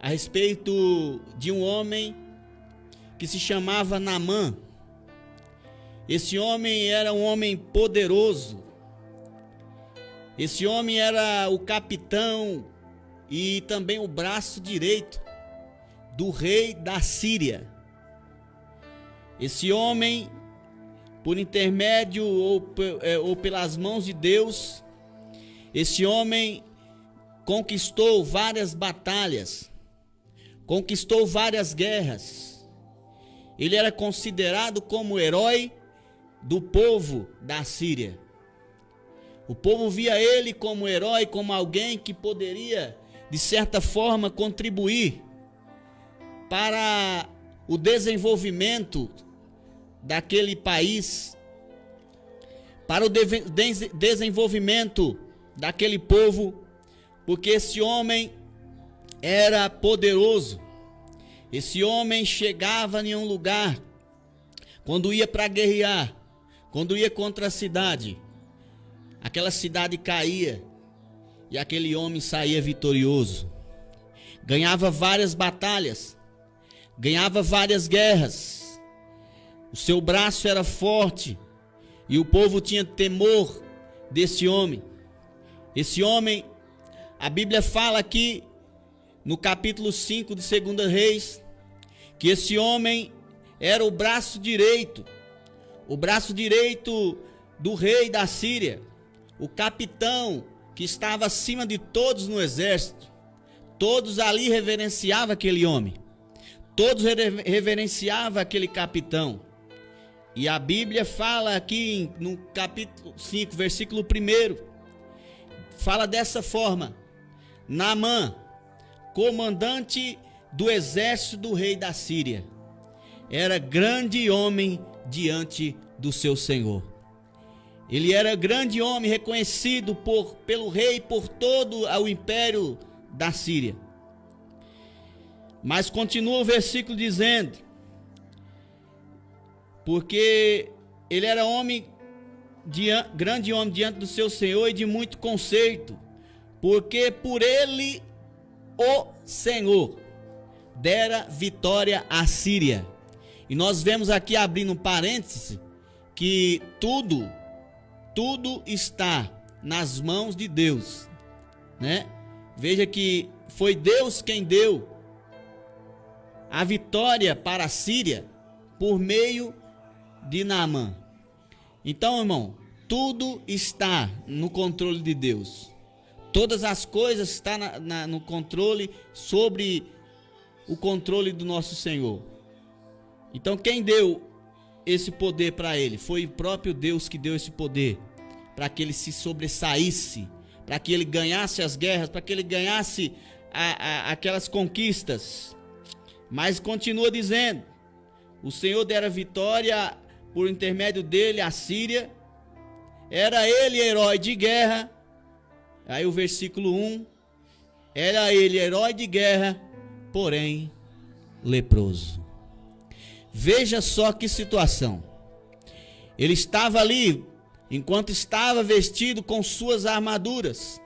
a respeito de um homem que se chamava Naamã. Esse homem era um homem poderoso. Esse homem era o capitão e também o braço direito do rei da Síria. Esse homem, por intermédio ou pelas mãos de Deus, esse homem conquistou várias batalhas, conquistou várias guerras. Ele era considerado como herói do povo da Síria. O povo via ele como herói, como alguém que poderia, de certa forma, contribuir para o desenvolvimento daquele país, para o desenvolvimento daquele povo, porque esse homem era poderoso. Esse homem chegava em um lugar, quando ia para guerrear, quando ia contra a cidade, aquela cidade caía e aquele homem saía vitorioso. Ganhava várias batalhas, ganhava várias guerras. O seu braço era forte e o povo tinha temor desse homem. Esse homem, a Bíblia fala aqui no capítulo 5 de 2 Reis, que esse homem era o braço direito do rei da Síria, o capitão que estava acima de todos no exército. Todos ali reverenciavam aquele homem, todos reverenciavam aquele capitão. E a Bíblia fala aqui no capítulo 5, versículo 1, fala dessa forma: Naamã, comandante do exército do rei da Síria, era grande homem diante do seu senhor. Ele era grande homem, reconhecido pelo rei por todo o império da Síria. Mas continua o versículo dizendo: porque ele era grande homem diante do seu senhor e de muito conceito, porque por ele o Senhor dera vitória à Síria. E nós vemos aqui, abrindo um parêntese, que tudo está nas mãos de Deus, né? Veja que foi Deus quem deu a vitória para a Síria por meio de Naamã. Então, irmão, tudo está no controle de Deus. Todas as coisas estão no controle, sobre o controle do nosso Senhor. Então, quem deu esse poder para ele? Foi o próprio Deus que deu esse poder, para que ele se sobressaísse, para que ele ganhasse as guerras, para que ele ganhasse aquelas conquistas. Mas continua dizendo: o Senhor dera vitória por intermédio dele à Síria, era ele herói de guerra. Aí o versículo 1, era ele herói de guerra, porém leproso. Veja só que situação. Ele estava ali, enquanto estava vestido com suas armaduras,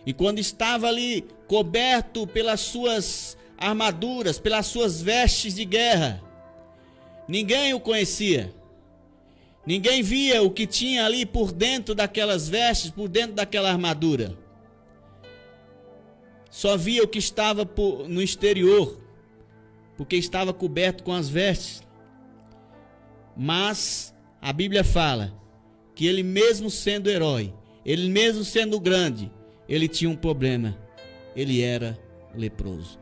e quando estava ali coberto pelas suas armaduras, pelas suas vestes de guerra, ninguém o conhecia. Ninguém via o que tinha ali por dentro daquelas vestes, por dentro daquela armadura. Só via o que estava no exterior, porque estava coberto com as vestes. Mas a Bíblia fala que ele, mesmo sendo herói, ele mesmo sendo grande, ele tinha um problema: ele era leproso.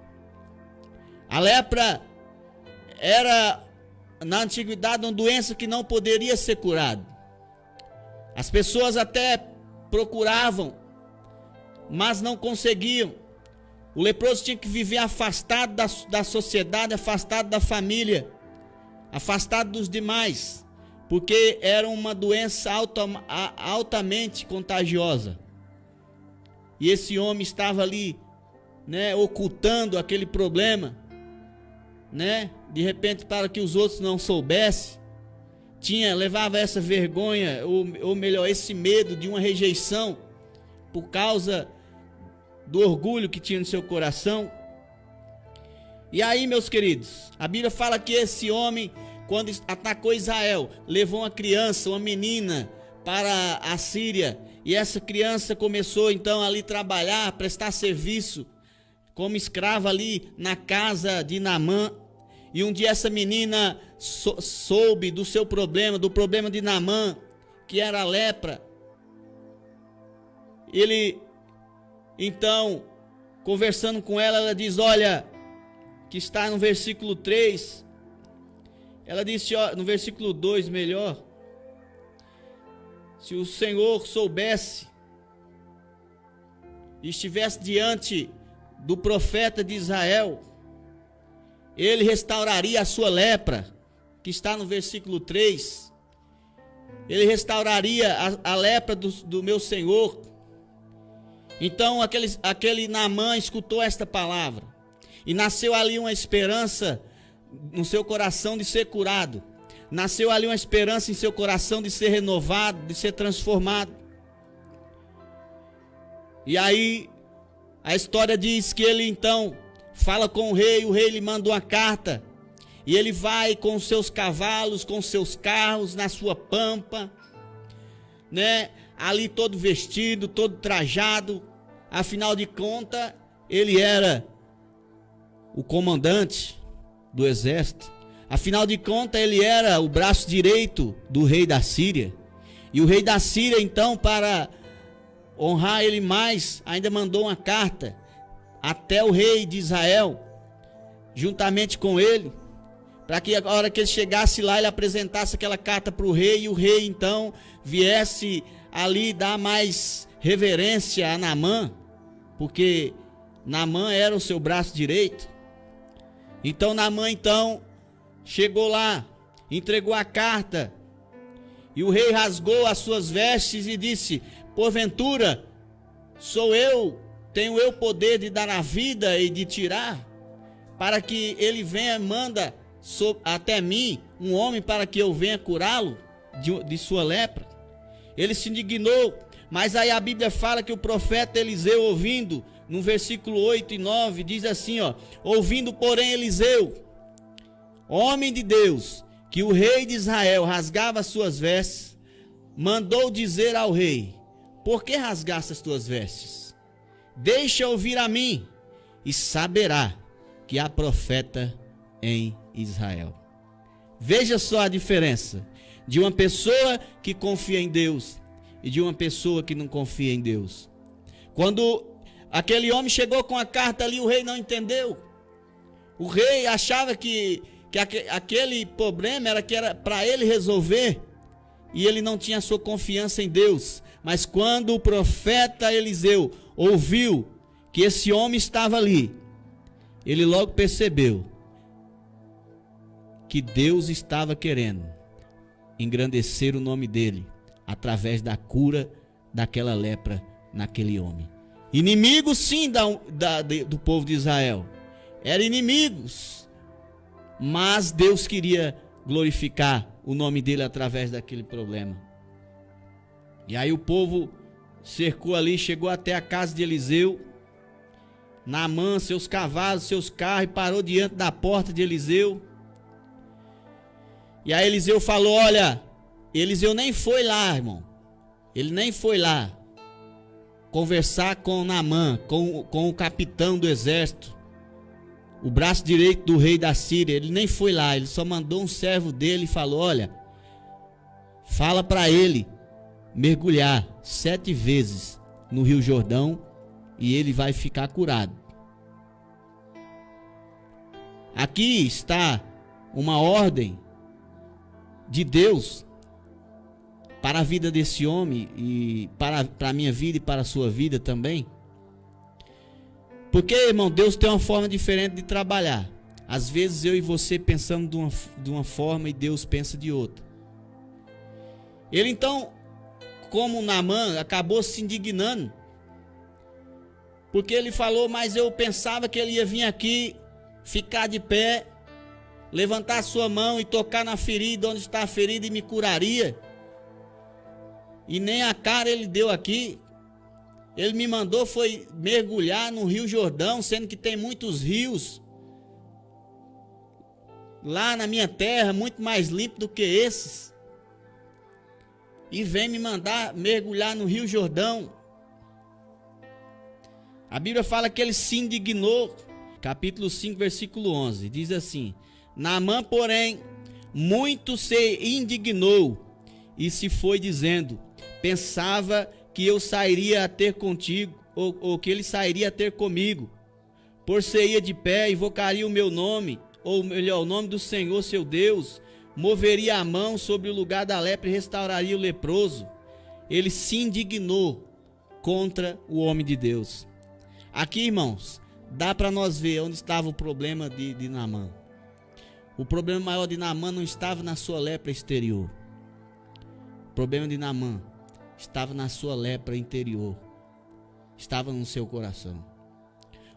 A lepra era, na antiguidade, uma doença que não poderia ser curada. As pessoas até procuravam, mas não conseguiam. O leproso tinha que viver afastado da sociedade, afastado da família, afastado dos demais, porque era uma doença altamente contagiosa. E esse homem estava ali, né, ocultando aquele problema, né? De repente, para que os outros não soubessem, levava essa vergonha, ou melhor, esse medo de uma rejeição, por causa do orgulho que tinha no seu coração. E aí, meus queridos, a Bíblia fala que esse homem, quando atacou Israel, levou uma criança, uma menina, para a Síria. E essa criança começou então ali trabalhar, prestar serviço como escrava ali na casa de Naamã. E um dia essa menina soube do seu problema, do problema de Naamã, que era a lepra. Ele, então, conversando com ela, ela diz, olha, que está no versículo 3, ela disse, ó, no versículo 2 melhor, se o Senhor soubesse e estivesse diante do profeta de Israel, ele restauraria a sua lepra, que está no versículo 3. Ele restauraria a lepra do meu Senhor. Então aquele Naamã escutou esta palavra. E nasceu ali uma esperança no seu coração de ser curado. Nasceu ali uma esperança em seu coração de ser renovado, de ser transformado. E aí a história diz que ele então fala com o rei lhe manda uma carta. E ele vai com os seus cavalos, com os seus carros, na sua pampa, né? Ali todo vestido, todo trajado. Afinal de contas, ele era o comandante do exército. Afinal de contas, ele era o braço direito do rei da Síria. E o rei da Síria, então, para honrar ele mais, ainda mandou uma carta até o rei de Israel, juntamente com ele, para que a hora que ele chegasse lá, ele apresentasse aquela carta para o rei, e o rei, então, viesse ali dar mais reverência a Naamã, porque Naamã era o seu braço direito. Então Naamã, então, chegou lá, entregou a carta, e o rei rasgou as suas vestes e disse, porventura, tenho eu poder de dar a vida e de tirar, para que ele venha e manda até mim um homem para que eu venha curá-lo de sua lepra. Ele se indignou, mas aí a Bíblia fala que o profeta Eliseu, ouvindo, no versículo 8 e 9, diz assim, ó, ouvindo porém Eliseu, homem de Deus, que o rei de Israel rasgava as suas vestes, mandou dizer ao rei, por que rasgaste as tuas vestes? Deixa ouvir a mim, e saberá que há profeta em Israel. Veja só a diferença de uma pessoa que confia em Deus e de uma pessoa que não confia em Deus. Quando aquele homem chegou com a carta ali, o rei não entendeu. O rei achava que aquele problema era para ele resolver, e ele não tinha sua confiança em Deus. Mas quando o profeta Eliseu ouviu que esse homem estava ali, ele logo percebeu que Deus estava querendo engrandecer o nome dele através da cura daquela lepra naquele homem. Inimigos sim do povo de Israel, eram inimigos, mas Deus queria glorificar o nome dele através daquele problema. E aí o povo cercou ali, chegou até a casa de Eliseu, Naamã, seus cavalos, seus carros, e parou diante da porta de Eliseu. E aí Eliseu falou, olha, Eliseu nem foi lá, irmão, ele nem foi lá conversar com Naamã, com o capitão do exército, o braço direito do rei da Síria. Ele nem foi lá, ele só mandou um servo dele e falou, olha, fala para ele mergulhar 7 vezes no Rio Jordão e ele vai ficar curado. Aqui está uma ordem de Deus para a vida desse homem e para a minha vida e para a sua vida também. Porque, irmão, Deus tem uma forma diferente de trabalhar. Às vezes eu e você pensamos de uma forma e Deus pensa de outra. Ele então, como Naamã, acabou se indignando, porque ele falou, mas eu pensava que ele ia vir aqui, ficar de pé, levantar a sua mão e tocar na ferida, onde está a ferida, e me curaria. E nem a cara ele deu aqui. Ele me mandou foi mergulhar no Rio Jordão, sendo que tem muitos rios lá na minha terra, muito mais limpo do que esses, e vem me mandar mergulhar no Rio Jordão. A Bíblia fala que ele se indignou. Capítulo 5, versículo 11, diz assim: Naamã, porém, muito se indignou e se foi dizendo: pensava que eu sairia a ter contigo, ou que ele sairia a ter comigo, por se ia de pé, invocaria o meu nome, ou melhor, o nome do Senhor seu Deus, moveria a mão sobre o lugar da lepra e restauraria o leproso. Ele se indignou contra o homem de Deus. Aqui, irmãos, dá para nós ver onde estava o problema de Naamã. O problema maior de Naamã não estava na sua lepra exterior. O problema de Naamã estava na sua lepra interior. Estava no seu coração.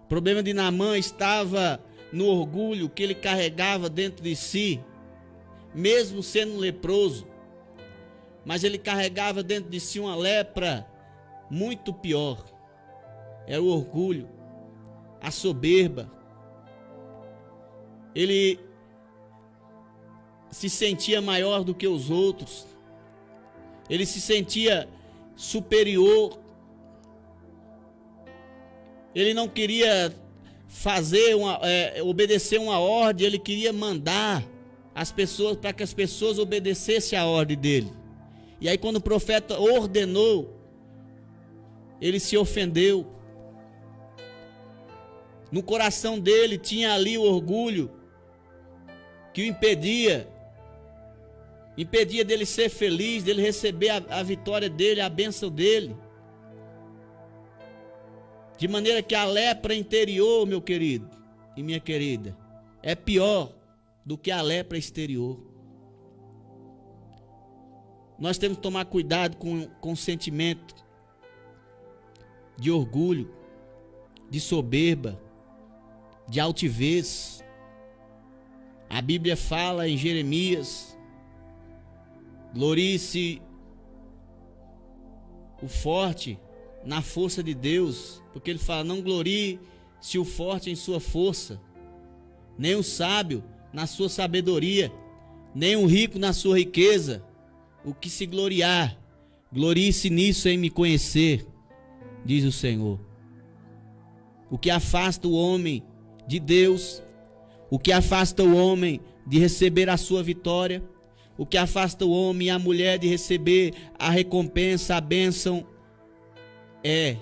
O problema de Naamã estava no orgulho que ele carregava dentro de si, mesmo sendo leproso. Mas ele carregava dentro de si uma lepra muito pior. Era o orgulho, a soberba. Ele se sentia maior do que os outros. Ele se sentia superior. Ele não queria obedecer uma ordem, ele queria mandar as pessoas para que as pessoas obedecessem a ordem dele. E aí, quando o profeta ordenou, ele se ofendeu. No coração dele tinha ali o orgulho que o impedia dele ser feliz, dele receber a vitória dele, a bênção dele. De maneira que a lepra interior, meu querido e minha querida, é pior do que a lepra exterior. Nós temos que tomar cuidado com o sentimento de orgulho, de soberba, de altivez. A Bíblia fala em Jeremias: glorie-se o forte na força de Deus, porque ele fala: não glorie-se o forte em sua força, nem o sábio na sua sabedoria, nem o rico na sua riqueza. O que se gloriar, glorie-se nisso em me conhecer, diz o Senhor. O que afasta o homem de Deus, o que afasta o homem de receber a sua vitória, o que afasta o homem e a mulher de receber a recompensa, a bênção, é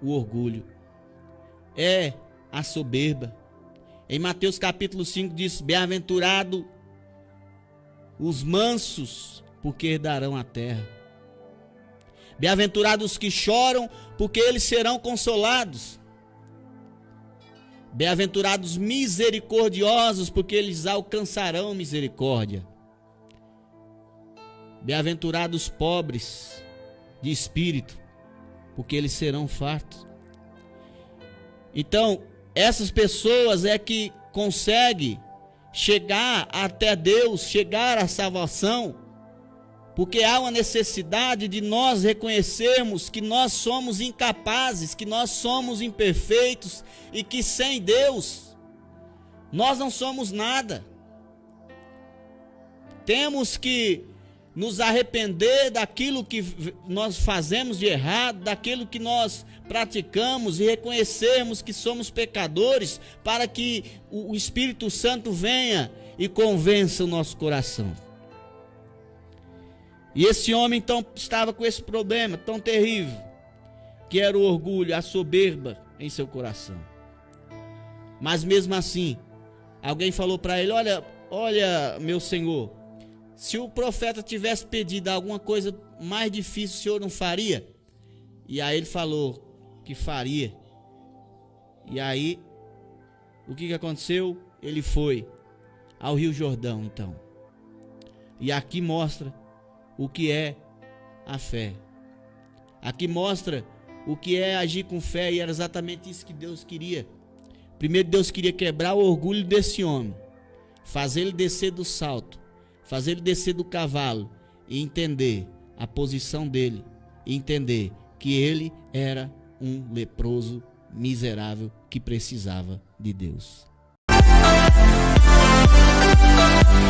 o orgulho, é a soberba. Em Mateus capítulo 5 diz: bem-aventurado os mansos, porque herdarão a terra. Bem-aventurados os que choram, porque eles serão consolados. Bem-aventurados misericordiosos, porque eles alcançarão misericórdia. Bem-aventurados pobres de espírito, porque eles serão fartos. Então, essas pessoas é que conseguem chegar até Deus, chegar à salvação, porque há uma necessidade de nós reconhecermos que nós somos incapazes, que nós somos imperfeitos e que sem Deus nós não somos nada. Temos que nos arrepender daquilo que nós fazemos de errado, daquilo que nós praticamos e reconhecermos que somos pecadores, para que o Espírito Santo venha e convença o nosso coração. E esse homem então estava com esse problema tão terrível, que era o orgulho, a soberba em seu coração. Mas mesmo assim, alguém falou para ele: olha, meu senhor, se o profeta tivesse pedido alguma coisa mais difícil, o senhor não faria? E aí ele falou que faria. E aí, o que aconteceu? Ele foi ao Rio Jordão, então. E aqui mostra o que é a fé. Aqui mostra o que é agir com fé, e era exatamente isso que Deus queria. Primeiro, Deus queria quebrar o orgulho desse homem, fazer ele descer do salto, fazer ele descer do cavalo e entender a posição dele, e entender que ele era um leproso miserável que precisava de Deus. Música